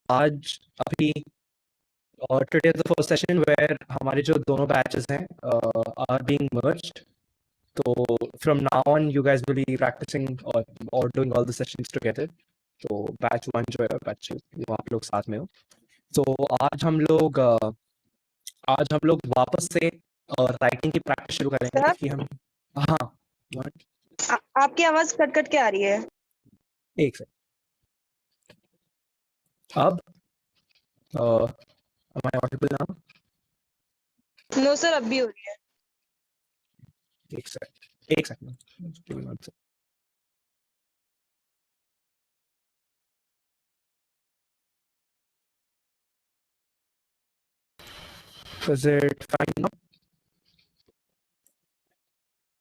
आज अभी today is the first session where हमारे जो दोनों बैचेस हैं आर बीइंग मर्ज्ड. तो from now on you guys will be practising और doing all the sessions together. तो बैच 1 जो है बैच 2 वो आप लोग साथ में हो. तो आज हम लोग वापस से राइटिंग की प्रैक्टिस शुरू करेंगे सर, क्योंकि हम. हाँ. What? आपकी आवाज कट कट के आ रही है. एक सेकंड. अब am I audible now? No sir, अब भी हो रही है. एक second. Give me one second. Is it fine now?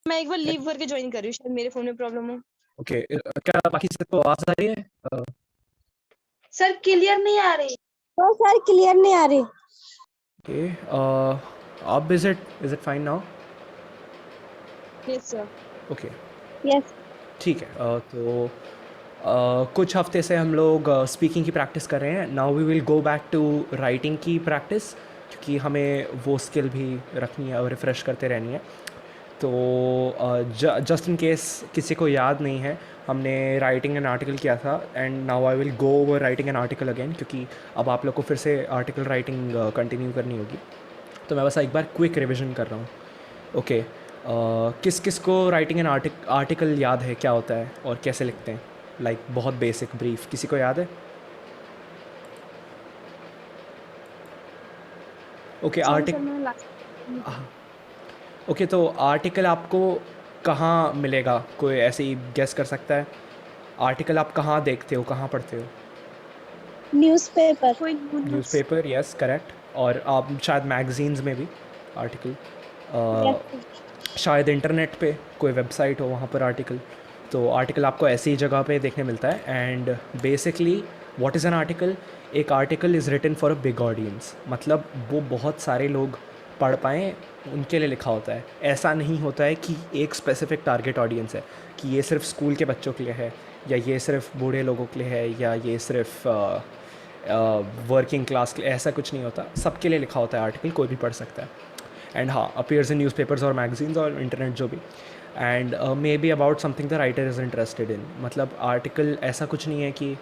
मैं एक बार लीव करके ज्वाइन कर रही हूँ, शायद मेरे फोन में प्रॉब्लम हो. ओके. क्या बाकी सबको आवाज आ रही है? सर क्लियर नहीं आ रही. तो सर क्लियर नहीं आ रही. ओके. अब is it fine now? Yes sir. Okay. Yes. ठीक है. तो कुछ हफ्ते से हम लोग स्पीकिंग की प्रैक्टिस कर रहे हैं. Now we will go back to writing की प्रैक्टिस क्योंकि हमें वो स्किल भी रखनी है और रिफ़्रेश करते रहनी है. तो जस्ट इन केस किसी को याद नहीं है, हमने राइटिंग एन आर्टिकल किया था and now I will go over writing an article again क्योंकि अब आप लोग को फिर से आर्टिकल राइटिंग कंटिन्यू करनी होगी. तो मैं बस एक बार क्विक रिविजन कर रहा हूँ. ओके. किस किस को राइटिंग एन आर्टिकल याद है क्या होता है और कैसे लिखते हैं? लाइक बहुत बेसिक ब्रीफ किसी को याद है? ओके. ओके. तो आर्टिकल आपको कहाँ मिलेगा? कोई ऐसे ही गेस कर सकता है? आर्टिकल आप कहाँ देखते हो, कहाँ पढ़ते हो? न्यूज़पेपर. न्यूज़पेपर. Yes, correct. और आप शायद मैगजीन्स में भी आर्टिकल, शायद इंटरनेट पे कोई वेबसाइट हो वहाँ पर आर्टिकल. तो आर्टिकल आपको ऐसी ही जगह पे देखने मिलता है. And basically what is an article? एक article is written for a big audience. मतलब वो बहुत सारे लोग पढ़ पाएँ उनके लिए लिखा होता है. ऐसा नहीं होता है कि एक स्पेसिफिक टारगेट ऑडियंस है कि ये सिर्फ स्कूल के बच्चों के लिए है या ये सिर्फ बूढ़े लोगों के लिए है या ये सिर्फ वर्किंग क्लास के लिए. ऐसा कुछ नहीं होता. सबके लिए लिखा होता है आर्टिकल, कोई भी पढ़ सकता है. एंड हाँ, अपीयर्स इन न्यूज़पेपर्स और मैगजीन्स और इंटरनेट जो भी. And may be about something the writer is interested इन. मतलब आर्टिकल ऐसा कुछ नहीं है कि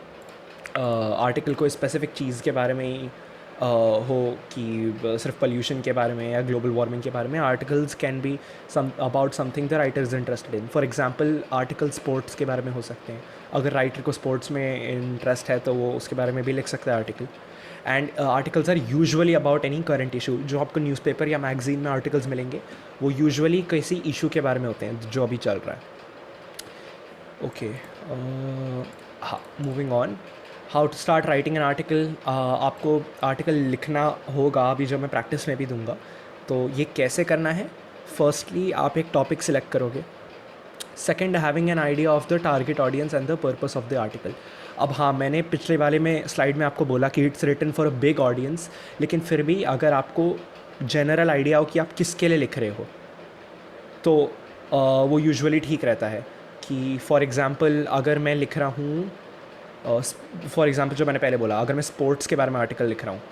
आर्टिकल कोई स्पेसिफिक चीज़ के बारे में ही हो कि सिर्फ पोल्यूशन के बारे में या ग्लोबल वार्मिंग के बारे में. Articles can be some about something the writer is interested in. For example article sports के बारे में हो सकते हैं. अगर राइटर को स्पोर्ट्स में इंटरेस्ट है तो वो उसके बारे में भी लिख सकता है article. And articles are usually about any current issue. जो आपको न्यूज़पेपर या मैगजीन में आर्टिकल्स मिलेंगे वो यूजुअली किसी इशू के बारे में होते हैं जो अभी चल रहा है. ओके. हाँ, moving on. How to start writing an article. आपको आर्टिकल लिखना होगा अभी जो मैं प्रैक्टिस में भी दूंगा. तो ये कैसे करना है? फर्स्टली आप एक टॉपिक सिलेक्ट करोगे. Second, having an idea of the target audience and the purpose of the article. अब हाँ, मैंने पिछले वाले में स्लाइड में आपको बोला कि it's written for a big audience, लेकिन फिर भी अगर आपको जनरल आइडिया हो कि आप किसके लिए लिख रहे हो तो वो यूजुअली ठीक रहता है. कि फॉर एग्ज़ाम्पल अगर मैं लिख रहा हूँ, फॉर एग्ज़ाम्पल जो मैंने पहले बोला, अगर मैं स्पोर्ट्स के बारे में आर्टिकल लिख रहा हूँ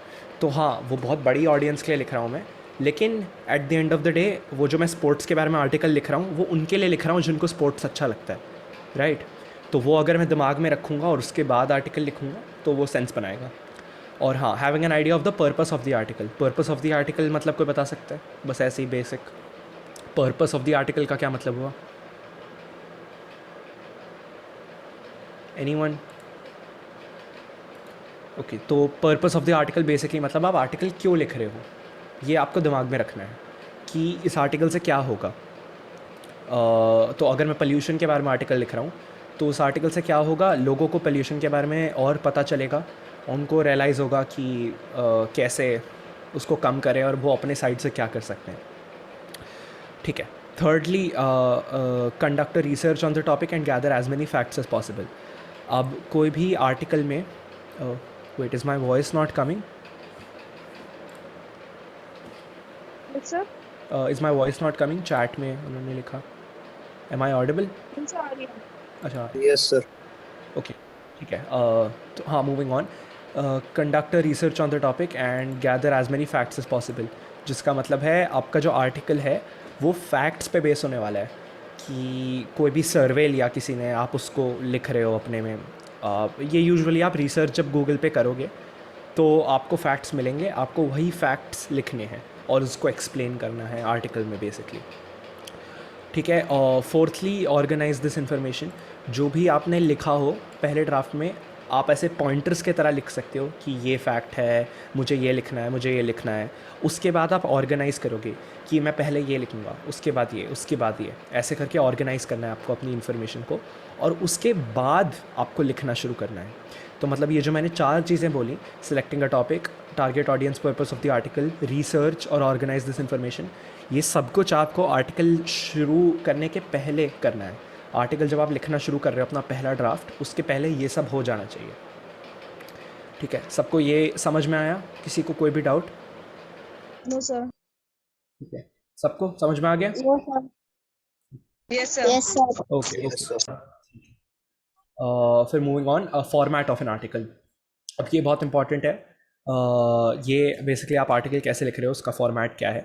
तो हाँ, वो बहुत बड़ी ऑडियंस के लिए लिख रहा हूँ मैं. लेकिन at the end of the day वो जो मैं स्पोर्ट्स के बारे में आर्टिकल लिख रहा हूँ वो उनके लिए लिख रहा हूँ जिनको स्पोर्ट्स अच्छा लगता है. राइट. तो वो अगर मैं दिमाग में रखूँगा और उसके बाद आर्टिकल लिखूँगा तो वो सेंस बनाएगा. और हाँ, having an idea of the purpose of the article. Purpose of the article मतलब कोई बता सकता है? बस ऐसे ही basic. Purpose of the article का क्या मतलब हुआ? एनीवन? ओके. तो purpose of the article basically मतलब आप आर्टिकल क्यों लिख रहे हो ये आपको दिमाग में रखना है कि इस आर्टिकल से क्या होगा. तो अगर मैं पोल्यूशन के बारे में आर्टिकल लिख रहा हूँ तो उस आर्टिकल से क्या होगा, लोगों को पोल्यूशन के बारे में और पता चलेगा, उनको रियलाइज़ होगा कि कैसे उसको कम करें और वो अपने साइड से क्या कर सकते हैं. ठीक है. Thirdly, conduct research on the topic and gather as many facts as possible. अब कोई भी आर्टिकल में wait, is my voice not coming? Sir, is my voice not coming? Chat में उन्होंने लिखा. Am I audible? अच्छा. Yes sir. ओके. ठीक है. तो हाँ, moving on. Conduct research on the topic and gather as many facts as possible, जिसका मतलब है आपका जो आर्टिकल है वो फैक्ट्स पे बेस होने वाला है कि कोई भी सर्वे लिया किसी ने, आप उसको लिख रहे हो अपने में। ये यूजुअली आप रिसर्च जब गूगल पे करोगे तो आपको फैक्ट्स मिलेंगे, आपको वही फैक्ट्स लिखने हैं और उसको एक्सप्लेन करना है आर्टिकल में बेसिकली। ठीक है। और फोर्थली, ऑर्गेनाइज दिस इन्फॉर्मेशन। जो भी आपने लिखा हो पहले ड्राफ्ट में, आप ऐसे पॉइंटर्स के तरह लिख सकते हो कि ये फैक्ट है, मुझे ये लिखना है, मुझे ये लिखना है। उसके बाद आप ऑर्गेनाइज़ करोगे कि मैं पहले ये लिखूँगा, उसके बाद ये, उसके बाद ये, ऐसे करके ऑर्गेनाइज़ करना है आपको अपनी इन्फॉर्मेशन को, और उसके बाद आपको लिखना शुरू करना है। तो मतलब ये जो मैंने 4 चीज़ें बोली, selecting a topic, target audience, purpose of the article, research और ऑर्गेनाइज दिस इन्फॉर्मेशन, ये सब कुछ आपको आर्टिकल शुरू करने के पहले करना है। आर्टिकल जब आप लिखना शुरू कर रहे हो अपना पहला ड्राफ्ट, उसके पहले ये सब हो जाना चाहिए। ठीक है, सबको ये समझ में आया? किसी को कोई भी डाउट? No sir. ठीक है, सबको समझ में आ गया? No sir. Yes sir. Yes sir. Okay okay. फिर moving on, format of an article. अब ये बहुत इंपॉर्टेंट है। ये बेसिकली आप आर्टिकल कैसे लिख रहे हो, उसका फॉर्मेट क्या है।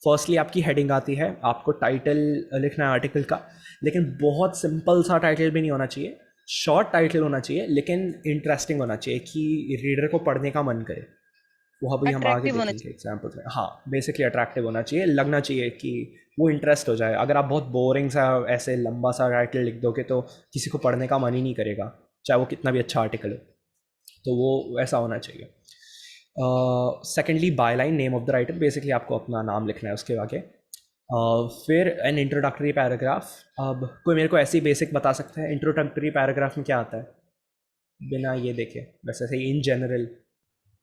फर्स्टली आपकी हेडिंग आती है, आपको टाइटल लिखना है आर्टिकल का, लेकिन बहुत सिंपल सा टाइटल भी नहीं होना चाहिए, शॉर्ट टाइटल होना चाहिए, लेकिन इंटरेस्टिंग होना चाहिए कि रीडर को पढ़ने का मन करे। वो अभी हम आगे Attractive होना देखेंगे एग्जाम्पल्स में। हाँ, बेसिकली अट्रैक्टिव होना चाहिए, लगना चाहिए कि वो इंटरेस्ट हो जाए। अगर आप बहुत बोरिंग सा ऐसे लंबा सा टाइटल लिख दोगे तो किसी को पढ़ने का मन ही नहीं करेगा, चाहे वो कितना भी अच्छा आर्टिकल हो। तो वो ऐसा होना चाहिए। Secondly, by line, name of the writer, basically आपको अपना नाम लिखना है उसके आगे। फिर एन इंट्रोडक्टरी पैराग्राफ। अब कोई मेरे को ऐसी बेसिक बता सकता है इंट्रोडक्टरी पैराग्राफ में क्या आता है, बिना ये देखे, बस ऐसे इन जनरल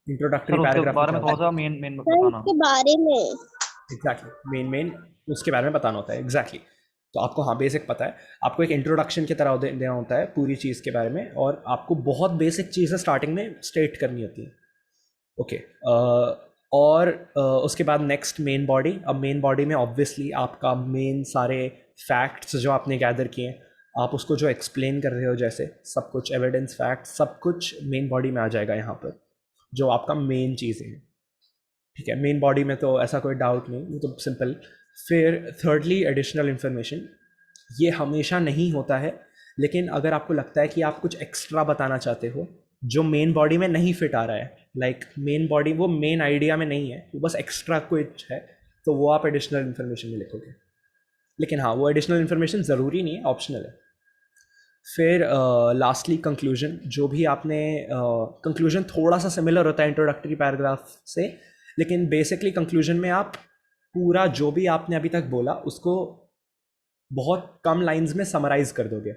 इंट्रोडक्टरी सर उसके पैराग्राफ में बारे क्या में होता थोड़ा है? सा मेन मेन सर बताना। इसके बारे में एग्जैक्टली, मेन उसके बारे में बताना होता है। एग्जैक्टली तो आपको, हाँ, बेसिक पता है, आपको एक इंट्रोडक्शन की तरह देना होता है पूरी चीज़ के बारे में, और आपको बहुत बेसिक चीज़ें स्टार्टिंग में स्टेट करनी होती है। ओके। और उसके बाद नेक्स्ट मेन बॉडी। अब मेन बॉडी में ऑब्वियसली आपका मेन सारे फैक्ट्स जो आपने गैदर किए हैं, आप उसको जो एक्सप्लेन कर रहे हो, जैसे सब कुछ एविडेंस, फैक्ट, सब कुछ मेन बॉडी में आ जाएगा यहाँ पर, जो आपका मेन चीज़ें हैं। ठीक है, मेन बॉडी में तो ऐसा कोई डाउट नहीं, वो तो सिंपल। फिर थर्डली, एडिशनल इन्फॉर्मेशन। ये हमेशा नहीं होता है, लेकिन अगर आपको लगता है कि आप कुछ एक्स्ट्रा बताना चाहते हो जो मेन बॉडी में नहीं फिट आ रहा है, लाइक मेन बॉडी, वो मेन आइडिया में नहीं है, वो बस एक्स्ट्रा कुछ है, तो वो आप एडिशनल इन्फॉर्मेशन में लिखोगे। लेकिन हाँ, वो एडिशनल इन्फॉर्मेशन ज़रूरी नहीं है, ऑप्शनल है। फिर लास्टली कंक्लूजन। जो भी आपने कंक्लूजन थोड़ा सा सिमिलर होता है इंट्रोडक्टरी पैराग्राफ से, लेकिन बेसिकली कंक्लूजन में आप पूरा जो भी आपने अभी तक बोला उसको बहुत कम लाइंस में समराइज कर दोगे,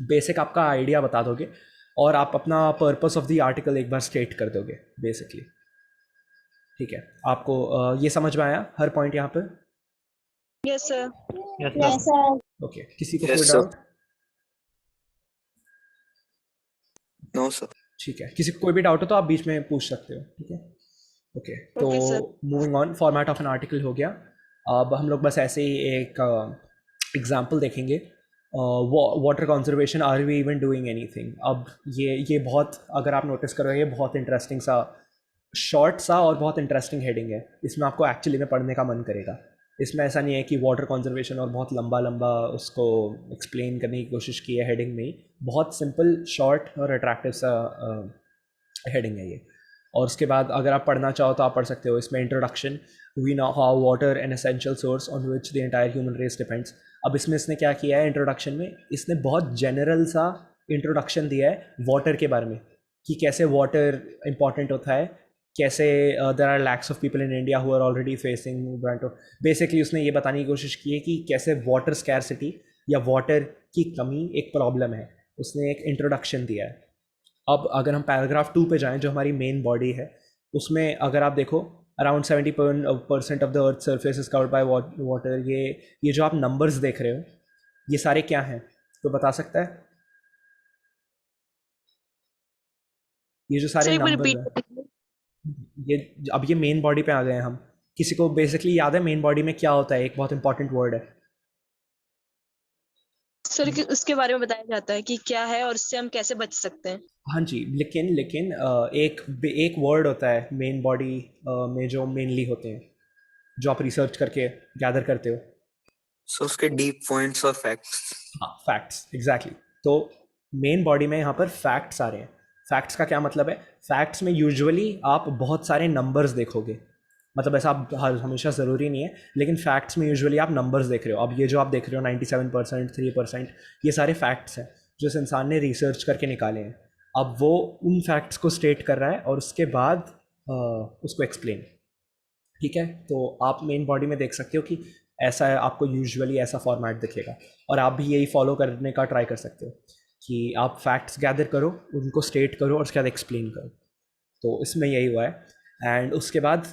बेसिक आपका आइडिया बता दोगे, और आप अपना पर्पस ऑफ द आर्टिकल एक बार स्टेट कर दोगे बेसिकली। ठीक है, आपको ये समझ में आया हर पॉइंट यहाँ पर? Yes sir. Yes yes sir. Sir. Okay, किसी को Yes, कोई sir. डाउट? No, sir. ठीक है, किसी को कोई भी डाउट हो तो आप बीच में पूछ सकते हो। ठीक है, ओके। तो Okay, sir. Moving on, format of an article हो गया। अब हम लोग बस ऐसे ही एक एग्जांपल देखेंगे। Water conservation, are we even doing anything. अब ये बहुत, अगर आप नोटिस करोगे, ये बहुत इंटरेस्टिंग सा, शॉर्ट सा और बहुत इंटरेस्टिंग हेडिंग है। इसमें आपको एक्चुअली में पढ़ने का मन करेगा। इसमें ऐसा नहीं है कि वाटर कंजर्वेशन और बहुत लंबा लंबा उसको एक्सप्लेन करने की कोशिश की है हेडिंग में ही। बहुत सिंपल, शॉर्ट और अट्रैक्टिव सा हेडिंग है ये। और उसके बाद अगर आप पढ़ना चाहो तो आप पढ़ सकते हो इसमें introduction, we know how water an essential source on which the entire human race depends. अब इसमें इसने क्या किया है, इंट्रोडक्शन में इसने बहुत जनरल सा इंट्रोडक्शन दिया है वाटर के बारे में, कि कैसे वाटर इंपॉर्टेंट होता है, कैसे there are lacks of people in India who are already facing. Basically उसने ये बताने की कोशिश की है कि कैसे वाटर स्कैरसिटी या वाटर की कमी एक प्रॉब्लम है। उसने एक इंट्रोडक्शन दिया है। अब अगर हम पैराग्राफ 2 पे जाएं, जो हमारी मेन बॉडी है, उसमें अगर आप देखो, around 70% of the earth surface is covered by water. ये जो आप नंबर्स देख रहे हो, ये सारे क्या हैं, तो बता सकता है? ये जो सर सारे एक बार नंबर्स रिपीट हैं, ये अब ये मेन बॉडी पे आ गए हैं हम। किसी को बेसिकली याद है मेन बॉडी में क्या होता है? एक बहुत इंपॉर्टेंट वर्ड है। सर कि उसके बारे में बताया जाता है कि क्या है और उससे हम कैसे बच सकते हैं। हाँ जी, लेकिन लेकिन एक वर्ड होता है मेन बॉडी में जो मेनली होते हैं, जो आप रिसर्च करके गैदर करते हो। सो उसके डीप पॉइंट्स और फैक्ट्स। हाँ, फैक्ट्स, एग्जैक्टली। तो मेन बॉडी में यहाँ पर फैक्ट्स आ रहे हैं। फैक्ट्स का क्या मतलब है? फैक्ट्स में यूजुअली आप बहुत सारे नंबर्स देखोगे, मतलब ऐसा आप हमेशा ज़रूरी नहीं है, लेकिन फैक्ट्स में यूजुअली आप नंबर्स देख रहे हो। अब ये जो आप देख रहे हो 97%, 3%, ये सारे फैक्ट्स हैं जो इस इंसान ने रिसर्च करके निकाले हैं। अब वो उन फैक्ट्स को स्टेट कर रहा है और उसके बाद उसको एक्सप्लेन। ठीक है, तो आप मेन बॉडी में देख सकते हो कि ऐसा है, आपको यूजुअली ऐसा फॉर्मेट दिखेगा, और आप भी यही फॉलो करने का ट्राई कर सकते हो कि आप फैक्ट्स गैदर करो, उनको स्टेट करो और उसके बाद एक्सप्लेन करो। तो इसमें यही हुआ है। एंड उसके बाद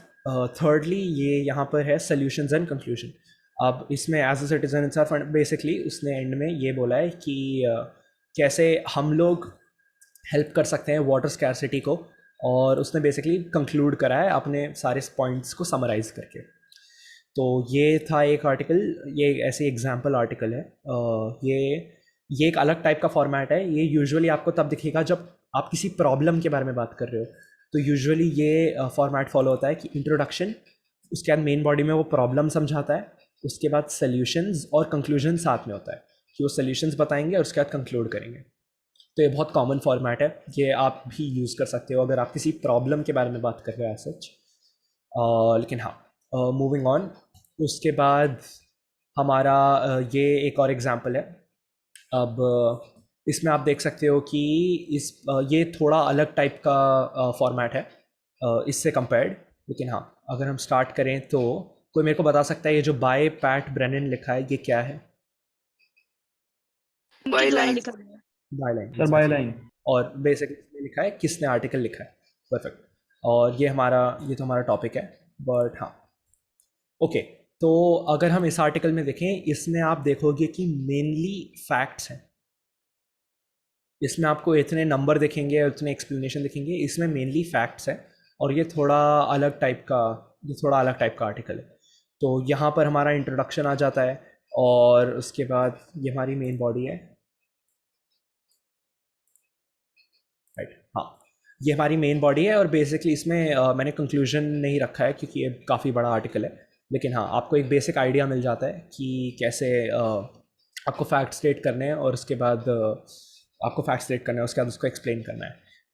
थर्डली ये यहाँ पर है सॉल्यूशंस एंड कंक्लूजन। अब इसमें एज अ सिटीजन इंसाफ बेसिकली उसने एंड में ये बोला है कि कैसे हम लोग हेल्प कर सकते हैं वाटर स्कैरसिटी को, और उसने बेसिकली कंक्लूड करा है अपने सारे पॉइंट्स को समराइज करके। तो ये था एक आर्टिकल, ये ऐसे एग्जाम्पल आर्टिकल है। ये एक अलग टाइप का फॉर्मेट है। ये यूजुअली आपको तब दिखेगा जब आप किसी प्रॉब्लम के बारे में बात कर रहे हो। तो यूजुअली ये फॉर्मेट फॉलो होता है कि इंट्रोडक्शन, उसके बाद मेन बॉडी में वो प्रॉब्लम समझाता है, उसके बाद सॉल्यूशंस और कंक्लूजन साथ में होता है कि वो सॉल्यूशंस बताएंगे और उसके बाद कंक्लूड करेंगे। तो ये बहुत कॉमन फॉर्मेट है, ये आप भी यूज़ कर सकते हो अगर आप किसी प्रॉब्लम के बारे में बात कर रहे हो सच। लेकिन हाँ, मूविंग ऑन, उसके बाद हमारा ये एक और एग्जांपल है। अब इसमें आप देख सकते हो कि ये थोड़ा अलग टाइप का फॉर्मेट है इससे कंपेयर्ड। लेकिन हाँ, अगर हम स्टार्ट करें तो कोई मेरे को बता सकता है ये जो बाय पैट ब्रेनन लिखा है ये क्या है? उनके द्वारा लिखा गया है। Byline sir by line. और बेसिकली इसमें लिखा है किसने आर्टिकल लिखा है। परफेक्ट। और ये तो हमारा टॉपिक है। बट हाँ, ओके, तो अगर हम इस आर्टिकल में देखें, इसमें आप देखोगे कि मेनली फैक्ट्स हैं। इसमें आपको इतने नंबर दिखेंगे और इतने एक्सप्लेनेशन दिखेंगे, इसमें मेनली फैक्ट्स है। और ये थोड़ा अलग टाइप का आर्टिकल है। तो यहाँ पर हमारा इंट्रोडक्शन आ जाता है और उसके बाद ये हमारी मेन बॉडी है। राइट, हाँ, ये हमारी मेन बॉडी है। और बेसिकली इसमें मैंने कंक्लूजन नहीं रखा है क्योंकि ये काफ़ी बड़ा आर्टिकल है। लेकिन हाँ, आपको एक बेसिक आइडिया मिल जाता है कि कैसे आपको फैक्ट स्टेट करने हैं और उसके बाद उसके बाद उसको एक्सप्लेन करना है।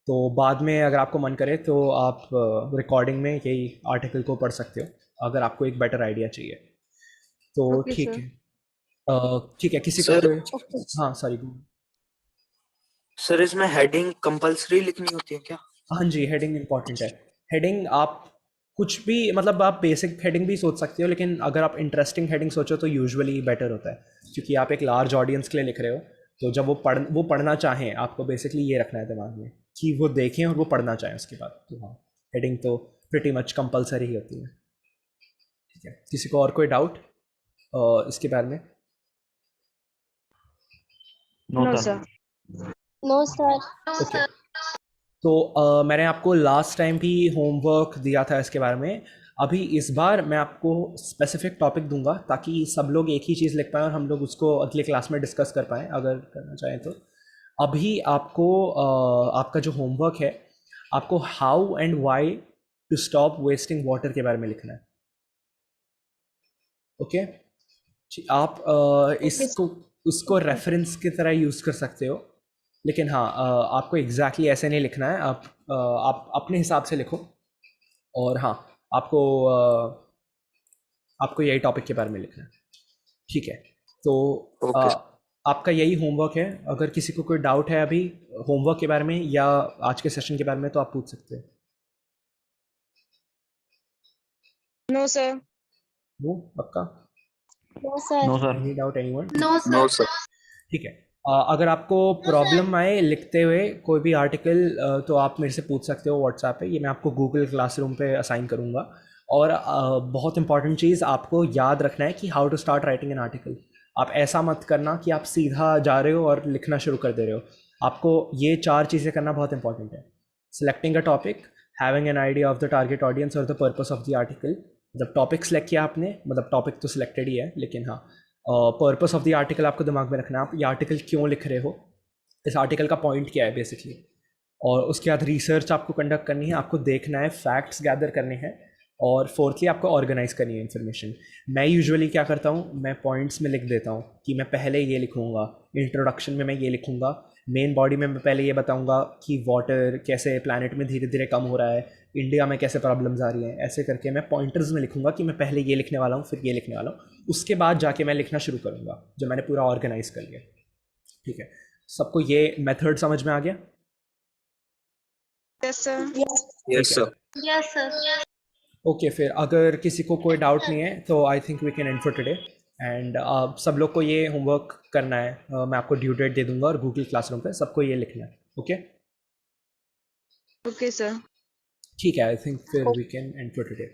तो बाद में अगर आपको मन करे तो आप रिकॉर्डिंग में यही आर्टिकल को पढ़ सकते हो अगर आपको एक बेटर आइडिया चाहिए तो। Okay, ठीक sir. है, ठीक है, किसी को सर हाँ, सॉरी। सर इसमें हेडिंग कंपलसरी लिखनी होती है क्या? हाँ जी, हेडिंग इम्पॉर्टेंट है। हेडिंग आप कुछ भी, मतलब आप बेसिक हेडिंग भी सोच सकते हो, लेकिन अगर आप इंटरेस्टिंग हेडिंग सोचो तो यूजुअली बेटर होता है क्योंकि आप एक लार्ज ऑडियंस के लिए लिख रहे हो। तो जब वो पढ़ना चाहें, आपको बेसिकली ये रखना है दिमाग में कि वो देखें और वो पढ़ना चाहें उसके बाद। तो हाँ, हेडिंग तो प्रिटी मच कंपलसरी ही होती है। ठीक है, किसी को और कोई डाउट इसके बारे में? No No, sir. sir. No sir. Okay, तो मैंने आपको लास्ट टाइम भी होमवर्क दिया था इसके बारे में। अभी इस बार मैं आपको स्पेसिफिक टॉपिक दूंगा ताकि सब लोग एक ही चीज़ लिख पाएँ और हम लोग उसको अगले क्लास में डिस्कस कर पाएँ अगर करना चाहें तो। अभी आपको आपका जो होमवर्क है, आपको how and why to stop wasting water के बारे में लिखना है। ओके, आप इसको उसको रेफरेंस की तरह यूज़ कर सकते हो, लेकिन हाँ, आपको एग्जैक्टली ऐसे नहीं लिखना है। आप अपने हिसाब से लिखो। और हाँ, आपको यही टॉपिक के बारे में लिखना है। ठीक है, तो ओके। आपका यही होमवर्क है। अगर किसी को कोई डाउट है अभी होमवर्क के बारे में या आज के सेशन के बारे में तो आप पूछ सकते हैं। No, sir. वो पक्का? No sir. No sir. Any doubt anyone? No sir. ठीक है, अगर आपको प्रॉब्लम आए लिखते हुए कोई भी आर्टिकल तो आप मेरे से पूछ सकते हो व्हाट्सएप पे। ये मैं आपको गूगल क्लासरूम पे असाइन करूँगा। और बहुत इंपॉर्टेंट चीज़ आपको याद रखना है कि how to start writing an article. आप ऐसा मत करना कि आप सीधा जा रहे हो और लिखना शुरू कर दे रहे हो। आपको ये 4 चीज़ें करना बहुत इंपॉर्टेंट है। Selecting a topic, having an idea of the target audience और the purpose of the article. जब टॉपिक सेलेक्ट किया आपने, मतलब टॉपिक तो सिलेक्टेड ही है, लेकिन हाँ, पर्पस ऑफ द आर्टिकल आपको दिमाग में रखना है, आप ये आर्टिकल क्यों लिख रहे हो, इस आर्टिकल का पॉइंट क्या है बेसिकली, और उसके बाद रिसर्च आपको कंडक्ट करनी है, आपको देखना है, फैक्ट्स गैदर करने हैं, और फोर्थली आपको ऑर्गेनाइज करनी है इन्फॉर्मेशन। मैं यूजुअली क्या करता हूँ, मैं पॉइंट्स में लिख देता हूँ कि मैं पहले ये लिखूँगा, इंट्रोडक्शन में मैं ये लिखूँगा, मेन बॉडी में मैं पहले ये बताऊँगा कि वाटर कैसे प्लानट में धीरे धीरे कम हो रहा है, इंडिया में कैसे प्रॉब्लम्स आ रही हैं, ऐसे करके मैं पॉइंटर्स में लिखूँगा कि मैं पहले ये लिखने वाला हूँ, फिर ये लिखने वाला हूँ, उसके बाद जाके मैं लिखना शुरू करूँगा जब मैंने पूरा ऑर्गेनाइज कर लिया। ठीक है, सबको ये मेथड समझ में आ गया? Yes sir. Yes sir. Yes sir. Okay, फिर अगर किसी को कोई डाउट नहीं है तो I think we can end for today. And सब लोग को ये होमवर्क करना है, मैं आपको ड्यू डेट दे दूंगा और गूगल क्लासरूम पे सबको ये लिखना है। Okay okay sir. ठीक है, आई थिंक फिर we can end for today.